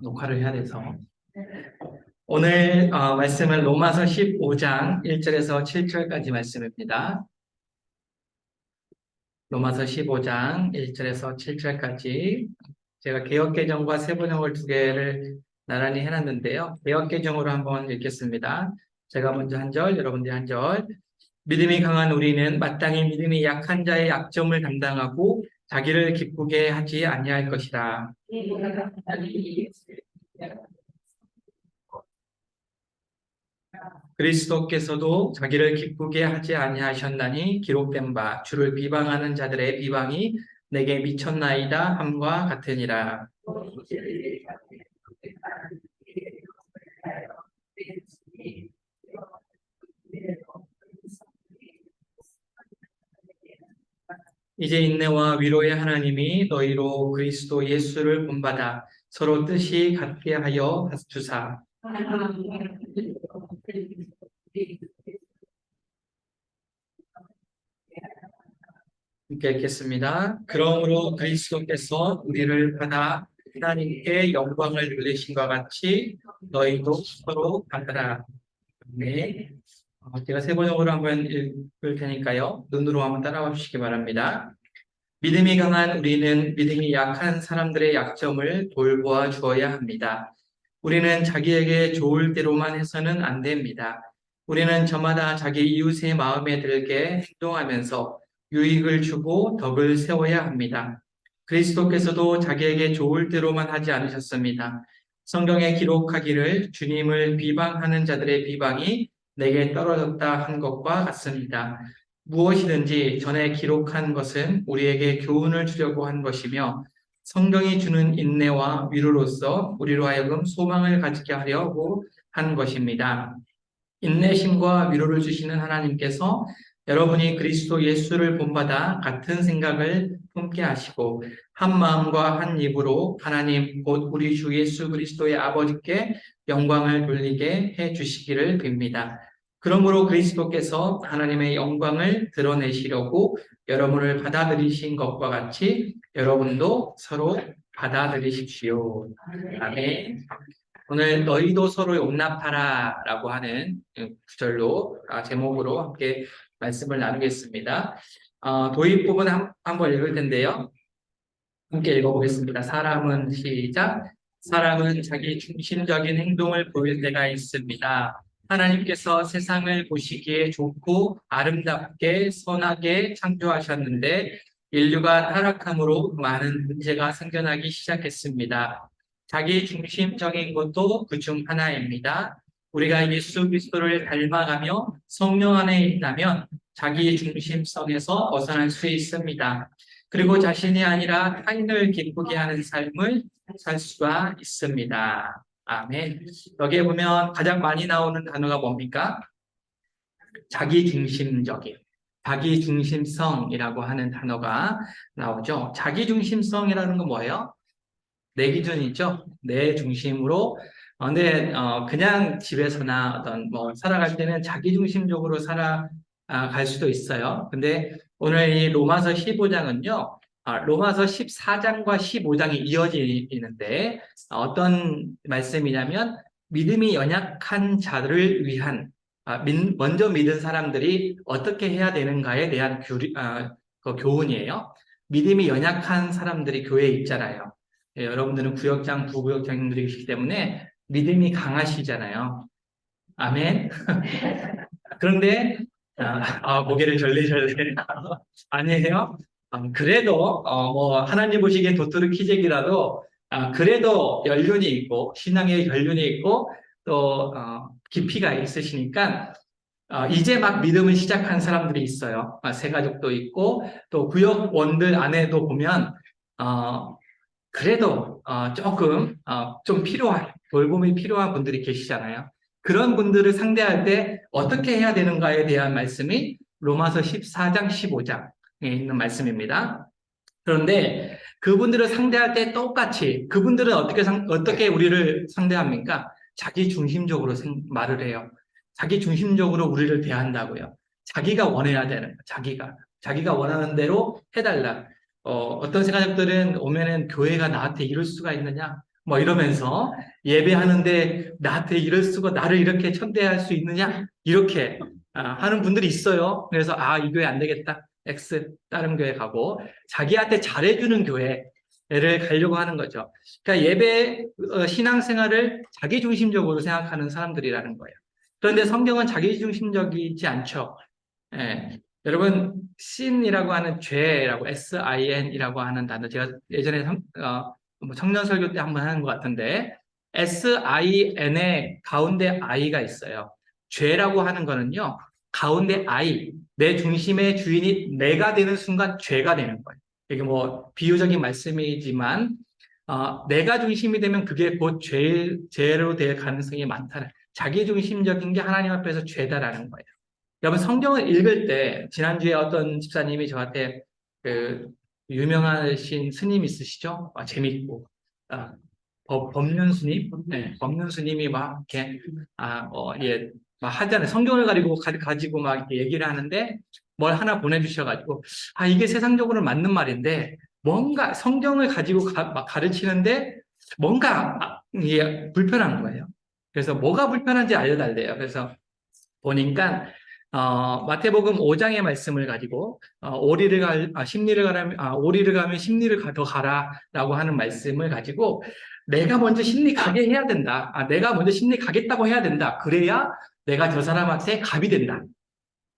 녹화를 해야 돼서. 오늘 말씀은 로마서 15장 1절에서 7절까지 말씀입니다. 로마서 15장 1절에서 7절까지. 제가 개역개정과 세번역을 두 개를 나란히 해놨는데요. 개역개정으로 한번 읽겠습니다. 제가 먼저 한 절, 여러분들이 한 절. 믿음이 강한 우리는 마땅히 믿음이 약한 자의 약점을 담당하고 자기를 기쁘게 하지 아니할 것이라. 그리스도께서도 자기를 기쁘게 하지 아니하셨나니 기록된 바 주를 비방하는 자들의 비방이 내게 미쳤나이다 함과 같으니라. 이제 인내와 위로의 하나님이 너희로 그리스도 예수를 본받아 서로 뜻이 같게 하여 주사. 함께 읽겠습니다. 그러므로 그리스도께서 우리를 받아 하나님께 영광을 돌리신과 같이 너희도 서로 받으라. 네. 제가 세 번역으로 한번 읽을 테니까요. 눈으로 한번 따라와 주시기 바랍니다. 믿음이 강한 우리는 믿음이 약한 사람들의 약점을 돌보아 주어야 합니다. 우리는 자기에게 좋을 대로만 해서는 안 됩니다. 우리는 저마다 자기 이웃의 마음에 들게 행동하면서 유익을 주고 덕을 세워야 합니다. 그리스도께서도 자기에게 좋을 대로만 하지 않으셨습니다. 성경에 기록하기를 주님을 비방하는 자들의 비방이 내게 떨어졌다 한 것과 같습니다. 무엇이든지 전에 기록한 것은 우리에게 교훈을 주려고 한 것이며 성경이 주는 인내와 위로로서 우리로 하여금 소망을 가지게 하려고 한 것입니다. 인내심과 위로를 주시는 하나님께서 여러분이 그리스도 예수를 본받아 같은 생각을 품게 하시고 한 마음과 한 입으로 하나님 곧 우리 주 예수 그리스도의 아버지께 영광을 돌리게 해 주시기를 빕니다. 그러므로 그리스도께서 하나님의 영광을 드러내시려고 여러분을 받아들이신 것과 같이 여러분도 서로 받아들이십시오. 아멘. 오늘 너희도 서로 용납하라 라고 하는 구절로 제목으로 함께 말씀을 나누겠습니다. 도입부분 한번 읽을 텐데요. 함께 읽어보겠습니다. 시작. 사람은 자기 중심적인 행동을 보일 때가 있습니다. 하나님께서 세상을 보시기에 좋고 아름답게 선하게 창조하셨는데 인류가 타락함으로 많은 문제가 생겨나기 시작했습니다. 자기 중심적인 것도 그중 하나입니다. 우리가 예수 그리스도를 닮아가며 성령 안에 있다면 자기 중심성에서 벗어날 수 있습니다. 그리고 자신이 아니라 타인을 기쁘게 하는 삶을 살 수가 있습니다. 아멘. 여기에 보면 가장 많이 나오는 단어가 뭡니까? 자기중심적인, 자기중심성이라고 하는 단어가 나오죠. 자기중심성이라는 건 뭐예요? 내 기준이죠. 내 중심으로. 근데 그냥 집에서나 어떤 뭐 살아갈 때는 자기중심적으로 살아갈 수도 있어요. 근데 오늘 이 로마서 15장은요. 로마서 14장과 15장이 이어지는데 어떤 말씀이냐면 믿음이 연약한 자들을 위한 먼저 믿은 사람들이 어떻게 해야 되는가에 대한 그 교훈이에요. 믿음이 연약한 사람들이 교회에 있잖아요. 여러분들은 구역장, 부구역장님들이시기 때문에 믿음이 강하시잖아요. 아멘. 그런데 고개를 절레절레 아니에요. 그래도 뭐 하나님 보시기에 도토리 키재기라도 그래도 연륜이 있고 신앙의 연륜이 있고 또 깊이가 있으시니까 이제 막 믿음을 시작한 사람들이 있어요. 새가족도 있고 또 구역원들 안에도 보면 그래도 조금 좀 필요한 돌봄이 필요한 분들이 계시잖아요. 그런 분들을 상대할 때 어떻게 해야 되는가에 대한 말씀이 로마서 14장, 15장에 있는 말씀입니다. 그런데 그분들을 상대할 때 똑같이 그분들은 어떻게 우리를 상대합니까? 자기 중심적으로 말을 해요. 자기 중심적으로 우리를 대한다고요. 자기가 원해야 되는 거, 자기가 원하는 대로 해달라. 어떤 생각들은 오면은 교회가 나한테 이럴 수가 있느냐? 뭐 이러면서 예배하는데 나한테 이럴 수가 나를 이렇게 천대할 수 있느냐? 이렇게 하는 분들이 있어요. 그래서 이 교회 안 되겠다. X 다른 교회 가고 자기한테 잘해주는 교회를 가려고 하는 거죠. 그러니까 예배 신앙생활을 자기중심적으로 생각하는 사람들이라는 거예요. 그런데 성경은 자기중심적이지 않죠. 예. 여러분, sin이라고 하는 죄라고, sin이라고 하는 단어, 제가 예전에 뭐 청년 설교 때 한번 하는 것 같은데, sin의 가운데 i가 있어요. 죄라고 하는 거는요, 가운데 I, 내 중심의 주인이 내가 되는 순간 죄가 되는 거예요. 이게 뭐 비유적인 말씀이지만, 내가 중심이 되면 그게 곧 죄로 될 가능성이 많다는, 자기 중심적인 게 하나님 앞에서 죄다라는 거예요. 여러분 성경을 읽을 때 지난주에 어떤 집사님이 저한테 그 유명하신 스님 있으시죠? 재밌고 법륜 스님, 네, 법륜 스님이 막 이렇게 예, 막 하잖아요. 성경을 가지고 막 이렇게 얘기를 하는데 뭘 하나 보내주셔가지고 이게 세상적으로는 맞는 말인데 뭔가 성경을 가지고 막 가르치는데 뭔가 이게 불편한 거예요. 그래서 뭐가 불편한지 알려달래요. 그래서 보니까 마태복음 5장의 말씀을 가지고 오리를 가면 심리를 더 가라라고 하는 말씀을 가지고 내가 먼저 심리 가게 해야 된다. 내가 먼저 심리 가겠다고 해야 된다. 그래야 내가 저 사람한테 갑이 된다.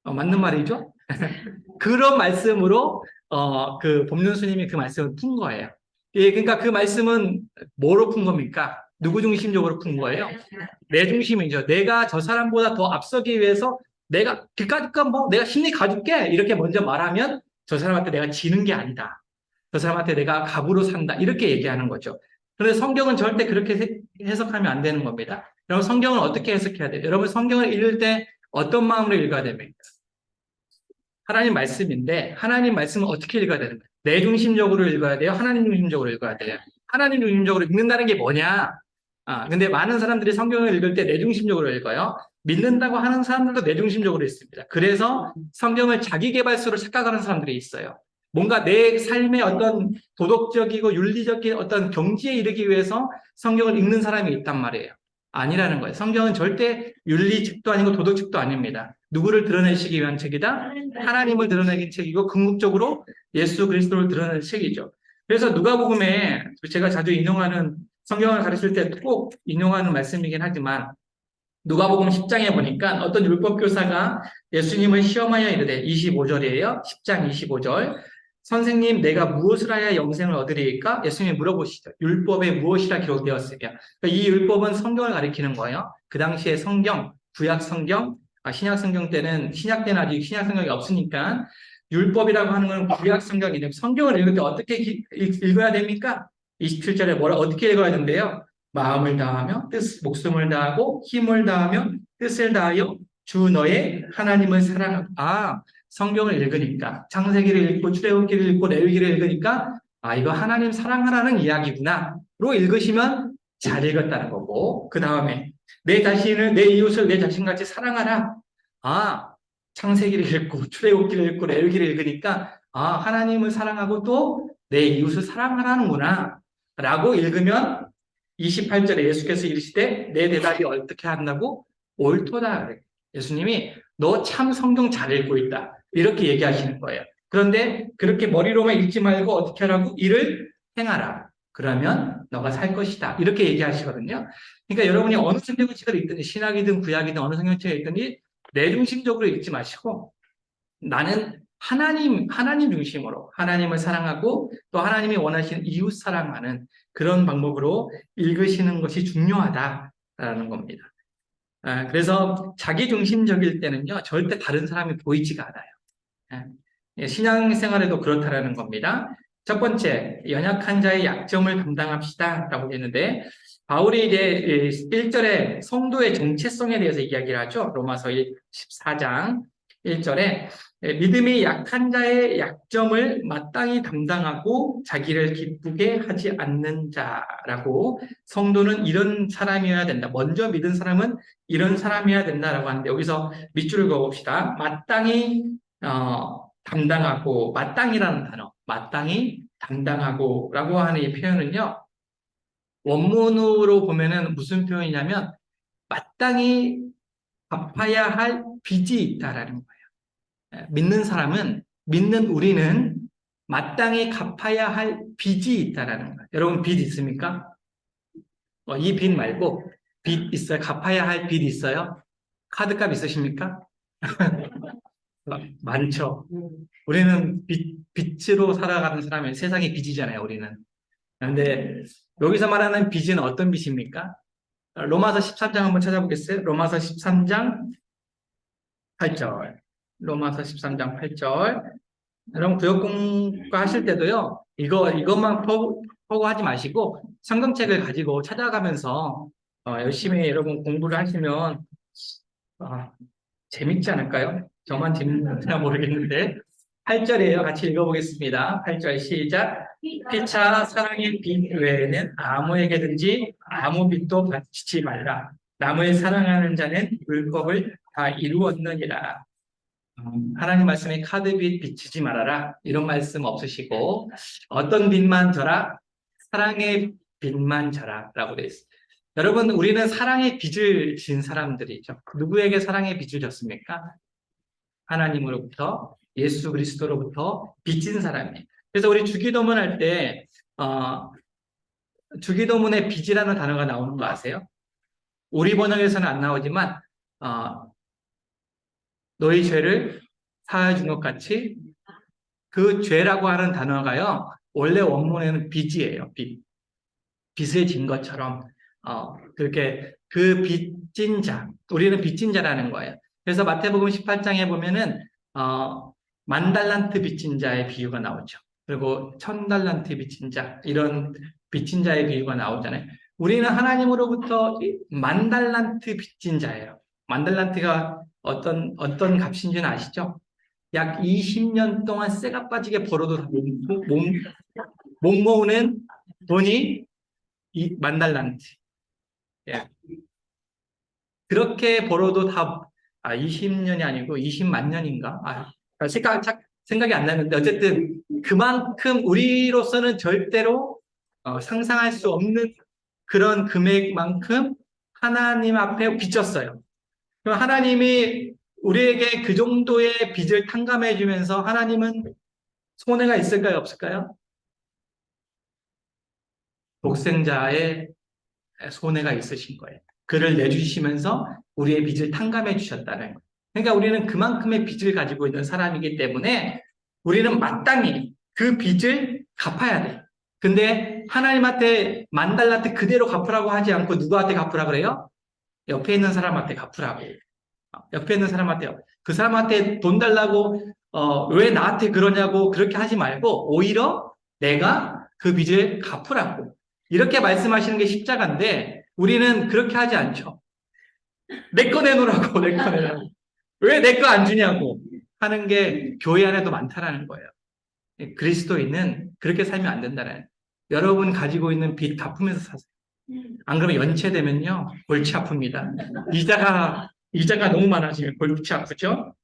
맞는 말이죠? 그런 말씀으로 그 법륜 스님이 그 말씀을 푼 거예요. 예, 그러니까 그 말씀은 뭐로 푼 겁니까? 누구 중심적으로 푼 거예요? 내 중심이죠. 내가 저 사람보다 더 앞서기 위해서 그러니까 뭐 내가 심리 가줄게 이렇게 먼저 말하면 저 사람한테 내가 지는 게 아니다. 저 사람한테 내가 갑으로 산다. 이렇게 얘기하는 거죠. 그런데 성경은 절대 그렇게 해석하면 안 되는 겁니다. 여러분 성경을 어떻게 해석해야 돼요? 여러분 성경을 읽을 때 어떤 마음으로 읽어야 됩니까? 하나님 말씀인데 하나님 말씀은 어떻게 읽어야 되는 거예요? 내 중심적으로 읽어야 돼요? 하나님 중심적으로 읽어야 돼요? 하나님 중심적으로 읽는다는 게 뭐냐? 근데 많은 사람들이 성경을 읽을 때 내 중심적으로 읽어요. 믿는다고 하는 사람들도 내 중심적으로 읽습니다. 그래서 성경을 자기 개발서로 착각하는 사람들이 있어요. 뭔가 내 삶의 어떤 도덕적이고 윤리적인 어떤 경지에 이르기 위해서 성경을 읽는 사람이 있단 말이에요. 아니라는 거예요. 성경은 절대 윤리책도 아니고 도덕책도 아닙니다. 누구를 드러내시기 위한 책이다? 하나님을 드러내긴 책이고 궁극적으로 예수 그리스도를 드러내는 책이죠. 그래서 누가복음에 제가 자주 인용하는 성경을 가르칠 때 꼭 인용하는 말씀이긴 하지만 누가복음 10장에 보니까 어떤 율법교사가 예수님을 시험하여 이르되 25절이에요. 10장 25절. 선생님, 내가 무엇을 하여 영생을 얻으리까? 예수님이 물어보시죠. 율법에 무엇이라 기록되었으며. 그러니까 이 율법은 성경을 가리키는 거예요. 그 당시에 성경, 구약 성경, 신약 성경 때는 신약 때는 아직 신약 성경이 없으니까 율법이라고 하는 건 구약 성경인데 성경을 읽을 때 어떻게 읽어야 됩니까? 27절에 어떻게 읽어야 된대요? 마음을 다하며 목숨을 다하고 힘을 다하며 뜻을 다하여 주 너의 하나님을 사랑하고 성경을 읽으니까 창세기를 읽고 출애굽기를 읽고 레위기를 읽으니까 이거 하나님 사랑하라는 이야기구나로 읽으시면 잘 읽었다는 거고 그 다음에 내 자신을 내 이웃을 내 자신같이 사랑하라. 창세기를 읽고 출애굽기를 읽고 레위기를 읽으니까 하나님을 사랑하고 또 내 이웃을 사랑하라는구나 라고 읽으면 28절에 예수께서 이르시되 내 대답이 어떻게 한다고? 옳도다. 예수님이 너 참 성경 잘 읽고 있다. 이렇게 얘기하시는 거예요. 그런데 그렇게 머리로만 읽지 말고 어떻게 하라고? 이를 행하라. 그러면 너가 살 것이다. 이렇게 얘기하시거든요. 그러니까 여러분이 어느 성경책을 읽든지 신학이든 구약이든 어느 성경책을 읽든지 내 중심적으로 읽지 마시고 나는 하나님 중심으로 하나님을 사랑하고 또 하나님이 원하시는 이웃 사랑하는 그런 방법으로 읽으시는 것이 중요하다라는 겁니다. 그래서 자기 중심적일 때는요 절대 다른 사람이 보이지가 않아요. 신앙생활에도 그렇다라는 겁니다. 첫 번째, 연약한 자의 약점을 감당합시다라고 했는데 바울이 이제 1절에 성도의 정체성에 대해서 이야기를 하죠. 로마서 14장 1절에 믿음이 약한 자의 약점을 마땅히 담당하고 자기를 기쁘게 하지 않는 자라고 성도는 이런 사람이어야 된다. 먼저 믿은 사람은 이런 사람이어야 된다라고 하는데 여기서 밑줄을 그어봅시다. 마땅히 담당하고 마땅이라는 단어. 마땅히 담당하고라고 하는 이 표현은요, 원문으로 보면은 무슨 표현이냐면 마땅히 갚아야 할 빚이 있다라는 거예요. 믿는 사람은, 믿는 우리는 마땅히 갚아야 할 빚이 있다라는 거예요. 여러분 빚 있습니까? 이 빚 말고 빚 있어요? 갚아야 할 빚 있어요? 카드값 있으십니까? 많죠. 우리는 빚으로 살아가는 사람이 세상의 빚이잖아요, 우리는. 그런데 여기서 말하는 빚은 어떤 빚입니까? 로마서 13장 한번 찾아보겠어요? 로마서 13장 8절. 로마서 13장 8절. 여러분 구역 공부 하실 때도요, 이것만 포고하지 마시고 성경책을 가지고 찾아가면서 열심히 여러분 공부를 하시면 아, 재밌지 않을까요? 저만 재밌나 모르겠는데 8절이에요. 같이 읽어보겠습니다. 8절 시작. 피차 사랑의 빚 외에는 아무에게든지 아무 빚도 바치지 말라. 남을 사랑하는 자는 율법을 다 이루었느니라. 하나님 말씀에 카드빚 빚지지 말아라. 이런 말씀 없으시고 어떤 빚만 져라? 사랑의 빚만 져라 라고 되어 있습니다. 여러분, 우리는 사랑의 빚을 진 사람들이죠. 누구에게 사랑의 빚을 졌습니까? 하나님으로부터, 예수 그리스도로부터 빚진 사람이에요. 그래서 우리 주기도문 할 때 주기도문에 빚이라는 단어가 나오는 거 아세요? 우리 번역에서는 안 나오지만 너희 죄를 사하여 준 것 같이 그 죄라고 하는 단어가요. 원래 원문에는 빚이에요. 빚을 진 것처럼 그렇게 그 빚진 자, 우리는 빚진 자라는 거예요. 그래서 마태복음 18장에 보면은 만 달란트 빚진 자의 비유가 나오죠. 그리고 천 달란트 빚진 자, 이런 빚진 자의 비유가 나오잖아요. 우리는 하나님으로부터 만 달란트 빚진 자예요. 만 달란트가 어떤 값인지는 아시죠? 약 20년 동안 쇠가 빠지게 벌어도 못 모으는 돈이 만 달란트. 예. 그렇게 벌어도 20년이 아니고 20만 년인가? 생각이 안 나는데, 어쨌든 그만큼 우리로서는 절대로 상상할 수 없는 그런 금액만큼 하나님 앞에 빚졌어요. 그럼 하나님이 우리에게 그 정도의 빚을 탕감해 주면서 하나님은 손해가 있을까요? 없을까요? 독생자의 손해가 있으신 거예요. 그를 내주시면서 우리의 빚을 탕감해 주셨다는 거예요. 그러니까 우리는 그만큼의 빚을 가지고 있는 사람이기 때문에 우리는 마땅히 그 빚을 갚아야 돼. 근데 하나님한테 만 달란트 그대로 갚으라고 하지 않고 누구한테 갚으라고 그래요? 옆에 있는 사람한테 갚으라고. 옆에 있는 사람한테요. 그 사람한테 돈 달라고 왜 나한테 그러냐고 그렇게 하지 말고 오히려 내가 그 빚을 갚으라고. 이렇게 말씀하시는 게 십자가인데 우리는 그렇게 하지 않죠. 내 거 내놓으라고, 내 거 내놓으라고. 왜 내 거 안 주냐고 하는 게 교회 안에도 많다라는 거예요. 그리스도인은 그렇게 살면 안 된다는 거예요. 여러분 가지고 있는 빚 갚으면서 사세요. 안 그러면 연체되면요, 골치 아픕니다. 이자가 너무 많아지면 골치 아프죠?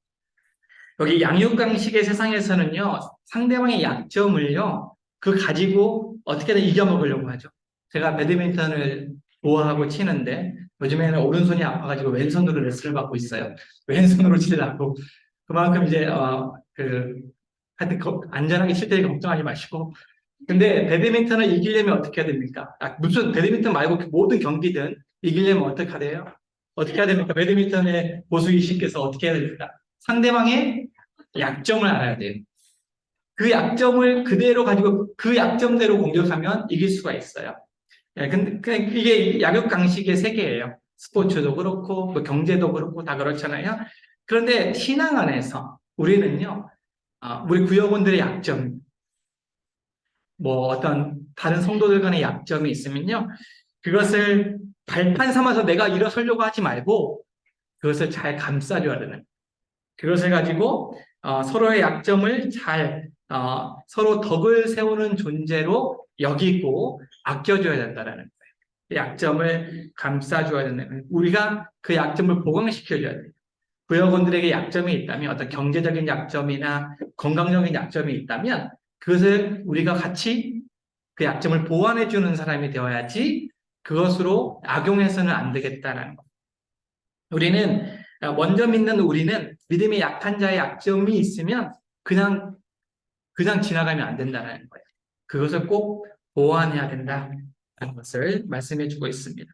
여기 양육강식의 세상에서는요, 상대방의 약점을요, 그 가지고 어떻게든 이겨먹으려고 하죠. 제가 배드민턴을 좋아하고 치는데, 요즘에는 오른손이 아파가지고 왼손으로 레슨을 받고 있어요. 왼손으로 치려고. 그만큼 이제, 하여튼, 안전하게 칠 때 걱정하지 마시고. 근데 배드민턴을 이기려면 어떻게 해야 됩니까? 무슨 배드민턴 말고 모든 경기든 이기려면 어떻게 해야 돼요? 어떻게 해야 됩니까? 배드민턴의 고수이신께서 어떻게 해야 됩니까? 상대방의 약점을 알아야 돼요. 그 약점을 그대로 가지고 그 약점대로 공격하면 이길 수가 있어요. 근데 이게 약육강식의 세계예요. 스포츠도 그렇고 뭐 경제도 그렇고 다 그렇잖아요. 그런데 신앙 안에서 우리는요, 우리 구역원들의 약점, 뭐 어떤 다른 성도들 간의 약점이 있으면요, 그것을 발판 삼아서 내가 일어서려고 하지 말고 그것을 잘 감싸줘야 되는, 그것을 가지고 서로의 약점을 잘 서로 덕을 세우는 존재로 여기고 아껴줘야 된다는 거예요. 약점을 감싸줘야 된다는 거예요. 우리가 그 약점을 보강시켜줘야 돼요. 구역원들에게 약점이 있다면, 어떤 경제적인 약점이나 건강적인 약점이 있다면 그것을 우리가 같이 그 약점을 보완해 주는 사람이 되어야지 그것으로 악용해서는 안 되겠다라는 것. 우리는 먼저 믿는 우리는 믿음의 약한 자의 약점이 있으면 그냥 지나가면 안 된다는 거예요. 그것을 꼭 보완해야 된다는 것을 말씀해 주고 있습니다.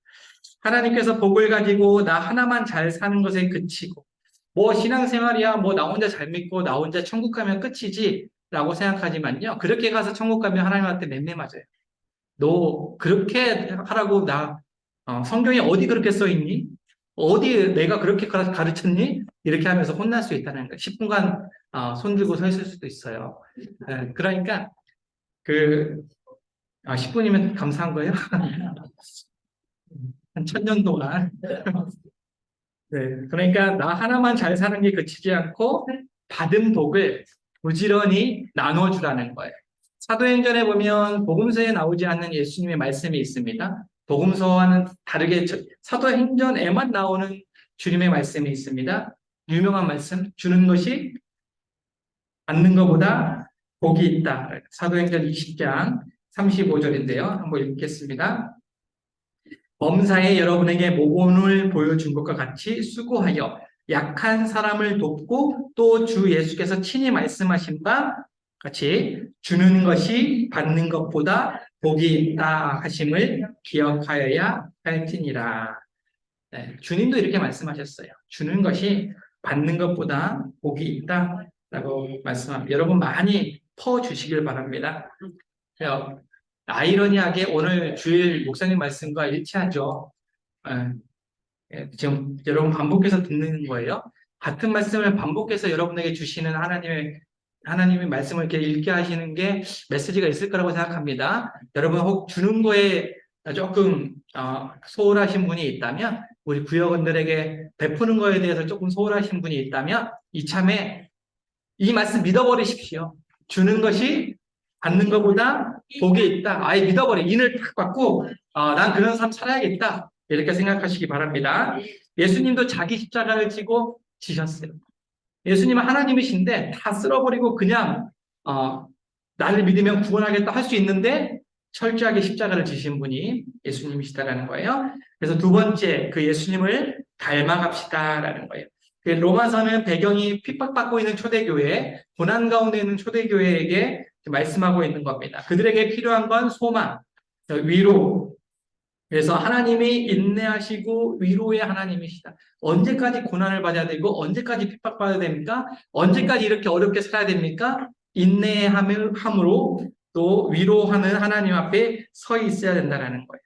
하나님께서 복을 가지고 나 하나만 잘 사는 것에 그치고 뭐 신앙생활이야 뭐 나 혼자 잘 믿고 나 혼자 천국 가면 끝이지 라고 생각하지만요. 그렇게 가서 천국 가면 하나님한테 맴매 맞아요. 너 그렇게 하라고 성경에 어디 그렇게 써 있니? 어디 내가 그렇게 가르쳤니? 이렇게 하면서 혼날 수 있다는 거예요. 10분간 손 들고 서 있을 수도 있어요. 그러니까 그 10분이면 감사한 거예요. 한 1000년 동안. 네, 그러니까 나 하나만 잘 사는 게 그치지 않고 받은 복을 부지런히 나눠주라는 거예요. 사도행전에 보면 복음서에 나오지 않는 예수님의 말씀이 있습니다. 복음서와는 다르게 사도행전에만 나오는 주님의 말씀이 있습니다. 유명한 말씀, 주는 것이 받는 것보다 복이 있다. 사도행전 20장 35절인데요. 한번 읽겠습니다. 범사에 여러분에게 모범을 보여준 것과 같이 수고하여 약한 사람을 돕고 또 주 예수께서 친히 말씀하신 바 같이 주는 것이 받는 것보다 복이 있다 하심을 기억하여야 할지니라. 네, 주님도 이렇게 말씀하셨어요. 주는 것이 받는 것보다 복이 있다라고 말씀합니다. 여러분 많이 퍼주시길 바랍니다. 아이러니하게 오늘 주일 목사님 말씀과 일치하죠. 지금 여러분 반복해서 듣는 거예요. 같은 말씀을 반복해서 여러분에게 주시는 하나님의 말씀을 이렇게 읽게 하시는 게 메시지가 있을 거라고 생각합니다. 여러분 혹 주는 거에 조금 소홀하신 분이 있다면, 우리 구역원들에게 베푸는 거에 대해서 조금 소홀하신 분이 있다면 이참에 이 말씀 믿어버리십시오. 주는 것이 받는 것보다 복이 있다. 아예 믿어버려. 인을 탁 받고 난 그런 삶 살아야겠다. 이렇게 생각하시기 바랍니다. 예수님도 자기 십자가를 지고 지셨어요. 예수님은 하나님이신데 다 쓸어버리고 그냥 나를 믿으면 구원하겠다 할 수 있는데 철저하게 십자가를 지신 분이 예수님이시다라는 거예요. 그래서 두 번째 그 예수님을 닮아갑시다라는 거예요. 로마서는 배경이 핍박받고 있는 초대교회, 고난 가운데 있는 초대교회에게 말씀하고 있는 겁니다. 그들에게 필요한 건 소망, 위로. 그래서 하나님이 인내하시고 위로의 하나님이시다. 언제까지 고난을 받아야 되고 언제까지 핍박받아야 됩니까? 언제까지 이렇게 어렵게 살아야 됩니까? 인내함으로 또 위로하는 하나님 앞에 서 있어야 된다는 거예요.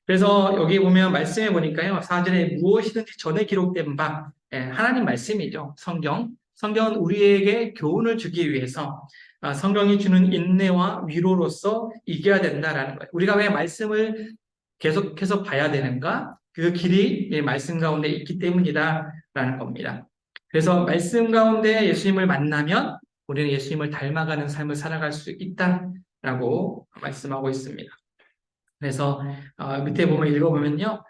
그래서 여기 보면 말씀해 보니까요. 4절에 무엇이든지 전에 기록된 바 하나님 말씀이죠. 성경은 우리에게 교훈을 주기 위해서 성경이 주는 인내와 위로로서 이겨야 된다라는 거예요. 우리가 왜 말씀을 계속해서 봐야 되는가? 그 길이 말씀 가운데 있기 때문이다라는 겁니다. 그래서 말씀 가운데 예수님을 만나면 우리는 예수님을 닮아가는 삶을 살아갈 수 있다라고 말씀하고 있습니다. 그래서 밑에 보면 읽어보면요.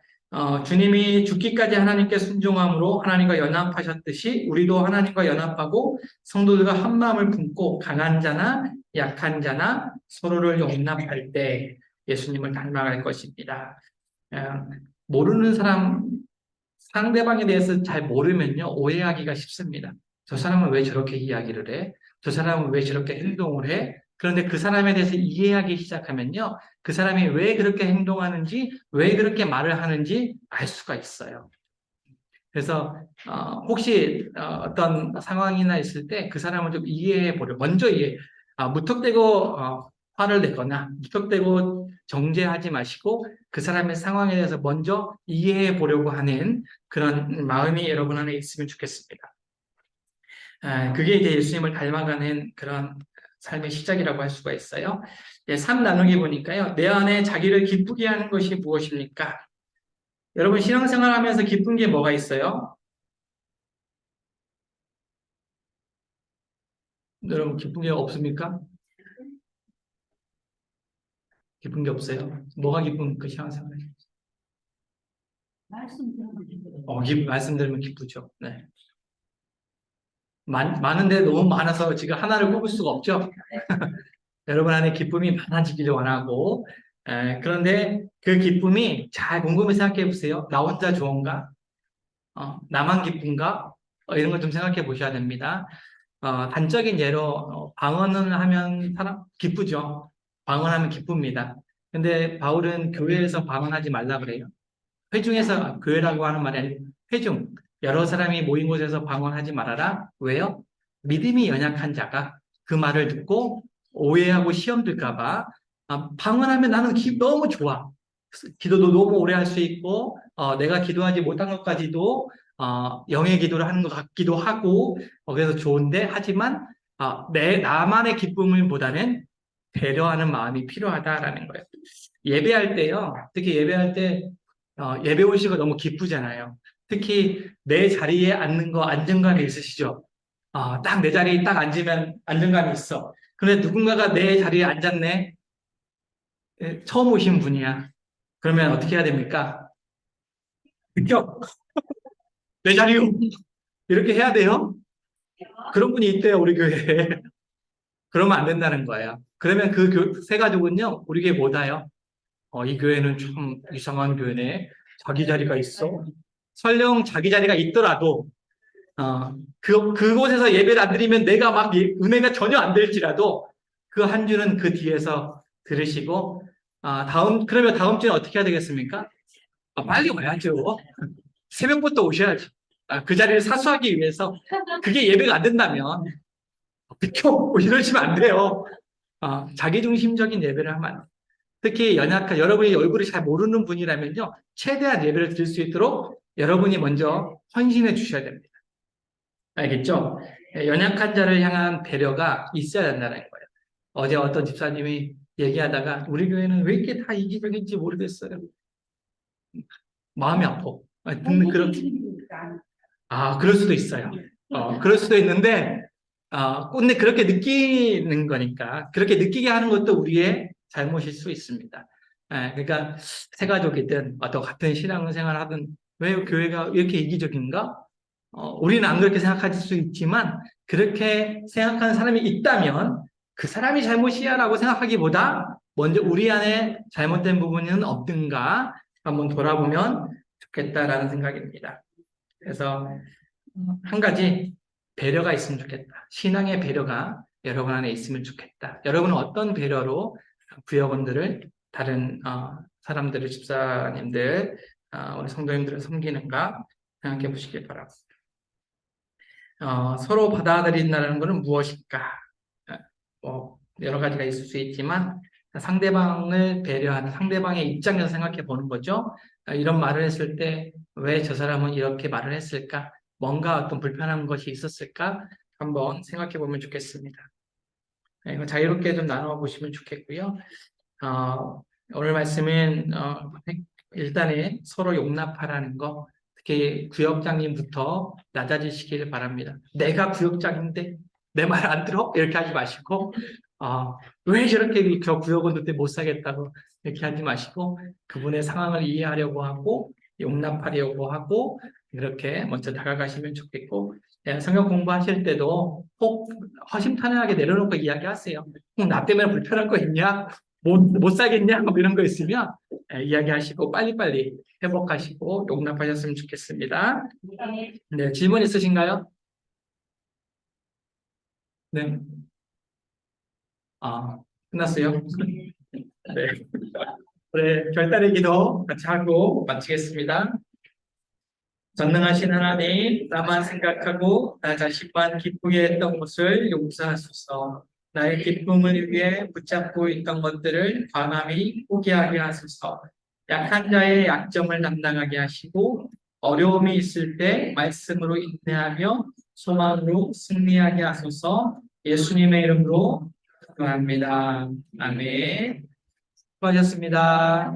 주님이 죽기까지 하나님께 순종함으로 하나님과 연합하셨듯이 우리도 하나님과 연합하고 성도들과 한 마음을 품고 강한 자나 약한 자나 서로를 용납할 때 예수님을 닮아갈 것입니다. 모르는 사람, 상대방에 대해서 잘 모르면요, 오해하기가 쉽습니다. 저 사람은 왜 저렇게 이야기를 해? 저 사람은 왜 저렇게 행동을 해? 그런데 그 사람에 대해서 이해하기 시작하면요, 그 사람이 왜 그렇게 행동하는지, 왜 그렇게 말을 하는지 알 수가 있어요. 그래서 혹시 어떤 상황이나 있을 때 그 사람을 좀 이해해 보려, 먼저 무턱대고 화를 내거나 무턱대고 정죄하지 마시고 그 사람의 상황에 대해서 먼저 이해해 보려고 하는 그런 마음이 여러분 안에 있으면 좋겠습니다. 그게 이제 예수님을 닮아가는 그런 삶의 시작이라고 할 수가 있어요. 3 나누기 보니까요. 내 안에 자기를 기쁘게 하는 것이 무엇입니까? 여러분 신앙생활 하면서 기쁜 게 뭐가 있어요? 여러분 기쁜 게 없습니까? 기쁜 게 없어요? 뭐가 기쁩니까? 신앙생활? 말씀 들으면 기쁘죠. 네. 많은데 너무 많아서 지금 하나를 꼽을 수가 없죠. 여러분 안에 기쁨이 많아지기를 원하고, 그런데 그 기쁨이 잘 곰곰이 생각해 보세요. 나 혼자 좋은가? 나만 기쁜가? 이런 걸 좀 생각해 보셔야 됩니다. 단적인 예로 방언을 하면 사람 기쁘죠. 방언하면 기쁩니다. 근데 바울은 교회에서 방언하지 말라 그래요. 회중에서 교회라고 하는 말이 아니고 회중 여러 사람이 모인 곳에서 방언하지 말아라. 왜요? 믿음이 연약한 자가 그 말을 듣고 오해하고 시험 들까 봐 방언하면 나는 너무 좋아. 기도도 너무 오래 할 수 있고 내가 기도하지 못한 것까지도 영의 기도를 하는 것 같기도 하고 그래서 좋은데 하지만 나만의 기쁨을 보다는 배려하는 마음이 필요하다라는 거예요. 예배할 때요. 특히 예배할 때 예배 오시고 너무 기쁘잖아요. 특히 내 자리에 앉는 거 안정감이 있으시죠? 딱 내 자리에 딱 앉으면 안정감이 있어. 그런데 누군가가 내 자리에 앉았네. 처음 오신 분이야. 그러면 어떻게 해야 됩니까? 느껴. 내 자리요. 이렇게 해야 돼요? 그런 분이 있대요, 우리 교회에. 그러면 안 된다는 거예요. 그러면 그 세 가족은요, 우리 교회 못 와요. 이 교회는 좀 이상한 교회네. 자기 자리가 있어. 설령 자기 자리가 있더라도, 그곳에서 예배를 안 드리면 내가 막 은혜가 전혀 안 될지라도 그 한 주는 그 뒤에서 들으시고, 그러면 다음 주는 어떻게 해야 되겠습니까? 빨리 와야죠. 새벽부터 오셔야죠. 그 자리를 사수하기 위해서 그게 예배가 안 된다면 비켜 이러시면 안 돼요. 자기중심적인 예배를 하면 안 돼요. 특히 연약한 여러분이 얼굴을 잘 모르는 분이라면요 최대한 예배를 드릴 수 있도록 여러분이 먼저 헌신해 주셔야 됩니다. 알겠죠? 연약한 자를 향한 배려가 있어야 된다는 거예요. 어제 어떤 집사님이 얘기하다가 우리 교회는 왜 이렇게 다 이기적인지 모르겠어요. 마음이 아파. 듣는 그런 그럴 수도 있어요. 그럴 수도 있는데, 근데 그렇게 느끼는 거니까, 그렇게 느끼게 하는 것도 우리의 잘못일 수 있습니다. 그러니까, 세가족이든, 어떤 같은 신앙생활 하든, 왜 교회가 이렇게 이기적인가? 우리는 안 그렇게 생각할 수 있지만, 그렇게 생각하는 사람이 있다면, 그 사람이 잘못이야라고 생각하기보다, 먼저 우리 안에 잘못된 부분은 없든가, 한번 돌아보면 좋겠다라는 생각입니다. 그래서 한 가지 배려가 있으면 좋겠다. 신앙의 배려가 여러분 안에 있으면 좋겠다. 여러분은 어떤 배려로 부여원들을 다른 사람들을 집사님들 우리 성도님들을 섬기는가 생각해 보시길 바랍니다. 서로 받아들인다는 것은 무엇일까? 여러 가지가 있을 수 있지만 상대방을 배려하는 상대방의 입장에서 생각해 보는 거죠. 이런 말을 했을 때 왜 저 사람은 이렇게 말을 했을까? 뭔가 어떤 불편한 것이 있었을까? 한번 생각해 보면 좋겠습니다. 이거 자유롭게 좀 나눠 보시면 좋겠고요. 오늘 말씀은 일단은 서로 용납하라는 거, 특히 구역장님부터 낮아지시길 바랍니다. 내가 구역장인데 내 말 안 들어? 이렇게 하지 마시고 왜 저렇게 저 구역원 도때 못 사겠다고 이렇게 하지 마시고 그분의 상황을 이해하려고 하고 용납하려고 하고 이렇게 먼저 다가가시면 좋겠고 성경 공부하실 때도 꼭 허심탄회하게 내려놓고 이야기하세요. 나 때문에 불편한 거 있냐? 못 사겠냐? 뭐 이런 거 있으면 이야기하시고 빨리빨리 회복하시고 용납하셨으면 좋겠습니다. 네, 질문 있으신가요? 네. 끝났어요? 네. 그래, 결단의 기도 같이 하고 마치겠습니다. 전능하신 하나님, 나만 생각하고 나 자신만 기쁘게 했던 것을 용서하소서. 나의 기쁨을 위해 붙잡고 있던 것들을 과감히 포기하게 하소서. 약한 자의 약점을 담당하게 하시고 어려움이 있을 때 말씀으로 인내하며 소망으로 승리하게 하소서. 예수님의 이름으로 기도합니다. 아멘. 수고하셨습니다.